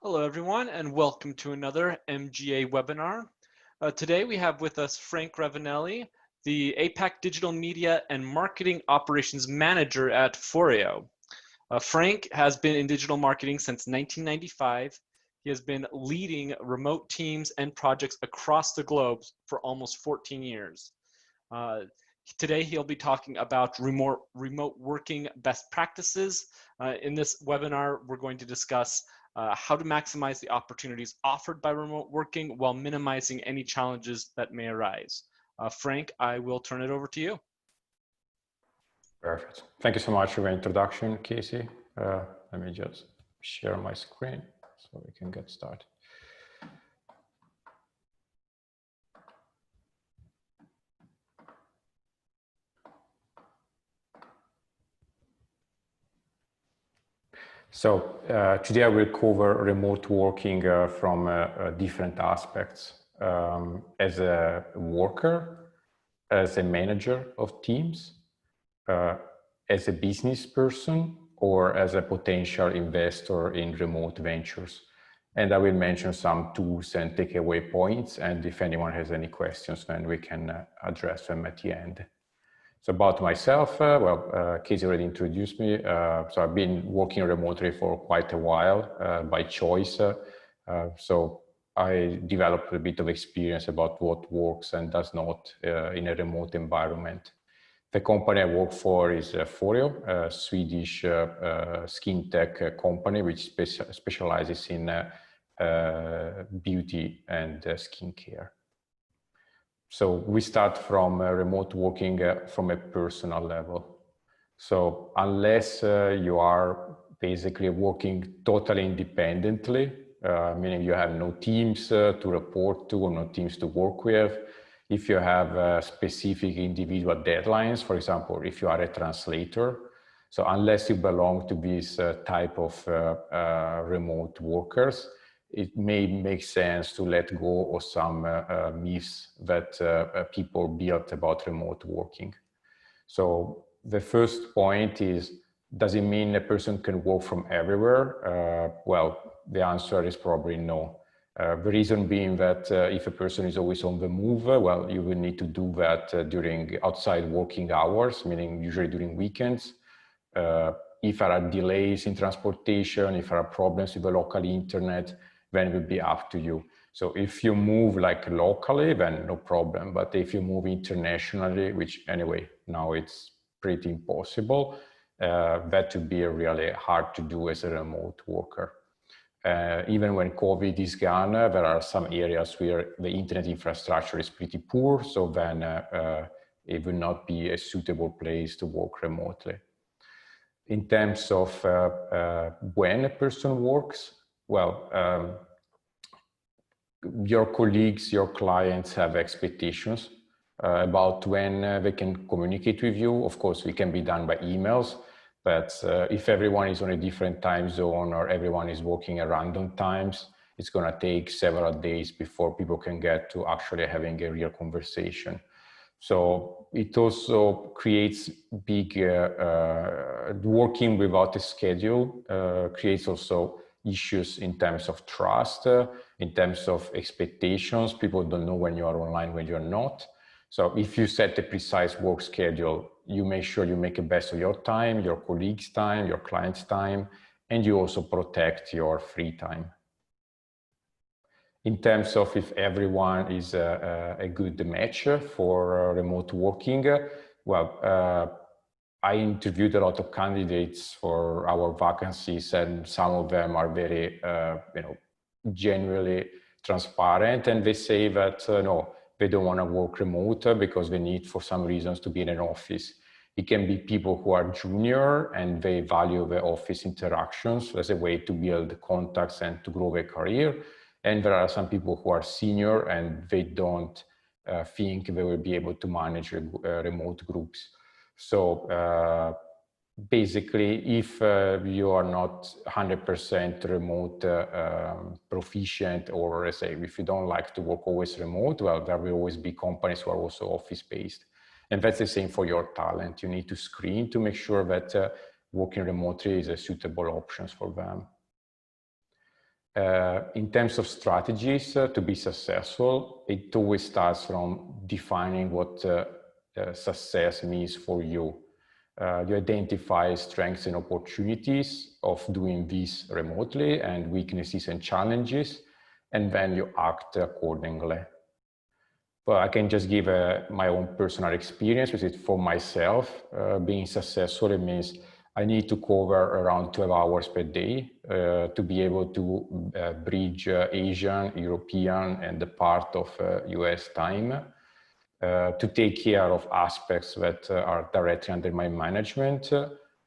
Hello, everyone, and welcome to another MGA webinar. Today we have with us Frank Ravanelli, the APAC Digital Media and Marketing Operations Manager at Foreo. Frank has been in digital marketing since 1995. He has been leading remote teams and projects across the globe for almost 14 years. Today he'll be talking about remote working best practices. In this webinar, we're going to discuss how to maximize the opportunities offered by remote working while minimizing any challenges that may arise. Frank, I will turn it over to you. Perfect. Thank you so much for the introduction, Casey. Let me just share my screen so we can get started. So today I will cover remote working from different aspects. As a worker, as a manager of teams, as a business person, or as a potential investor in remote ventures. And I will mention some tools and takeaway points. And if anyone has any questions, then we can address them at the end. So about myself, Casey already introduced me. So I've been working remotely for quite a while by choice. So I developed a bit of experience about what works and does not in a remote environment. The company I work for is Foreo, a Swedish skin tech company which specializes in beauty and skincare. So we start from remote working from a personal level. So unless you are basically working totally independently, meaning you have no teams to report to or no teams to work with, if you have specific individual deadlines, for example, if you are a translator, so unless you belong to this type of remote workers, it may make sense to let go of some myths that people built about remote working. So the first point is, does it mean a person can work from everywhere? Well, the answer is probably no. The reason being that if a person is always on the move, well, you will need to do that during outside working hours, meaning usually during weekends. If there are delays in transportation, if there are problems with the local internet, then it will be up to you. So if you move like locally, then no problem. But if you move internationally, which anyway, now it's pretty impossible, that would be really hard to do as a remote worker. Even when COVID is gone, there are some areas where the internet infrastructure is pretty poor, so then it will not be a suitable place to work remotely. In terms of when a person works, well, your colleagues, your clients have expectations about when they can communicate with you. Of course, it can be done by emails. But if everyone is on a different time zone or everyone is working at random times, it's going to take several days before people can get to actually having a real conversation. So it also creates big, working without a schedule creates also issues in terms of trust, in terms of expectations. People don't know when you are online, when you're not. So if you set a precise work schedule, you make sure you make the best of your time, your colleagues' time, your clients' time, and you also protect your free time. In terms of if everyone is a good match for remote working, well, I interviewed a lot of candidates for our vacancies, and some of them are very, genuinely transparent, and they say that no, they don't want to work remote because they need, for some reasons, to be in an office. It can be people who are junior and they value the office interactions as a way to build contacts and to grow their career. And there are some people who are senior and they don't think they will be able to manage remote groups. So basically, if you are not 100% remote proficient, or let's say if you don't like to work always remote, well, there will always be companies who are also office-based. And that's the same for your talent. You need to screen to make sure that working remotely is a suitable option for them. In terms of strategies to be successful, it always starts from defining what success means for you. You identify strengths and opportunities of doing this remotely and weaknesses and challenges, and then you act accordingly. But I can just give my own personal experience with it for myself. Being successful, it means I need to cover around 12 hours per day to be able to bridge Asian, European, and the part of US time to take care of aspects that are directly under my management,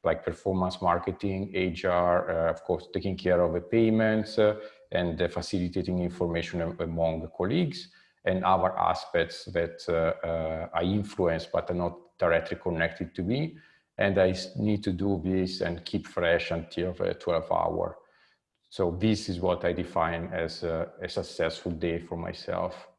like performance marketing, HR, of course, taking care of the payments and facilitating information among colleagues, and other aspects that I influence but are not directly connected to me. And I need to do this and keep fresh until the 12 hour. So this is what I define as a successful day for myself.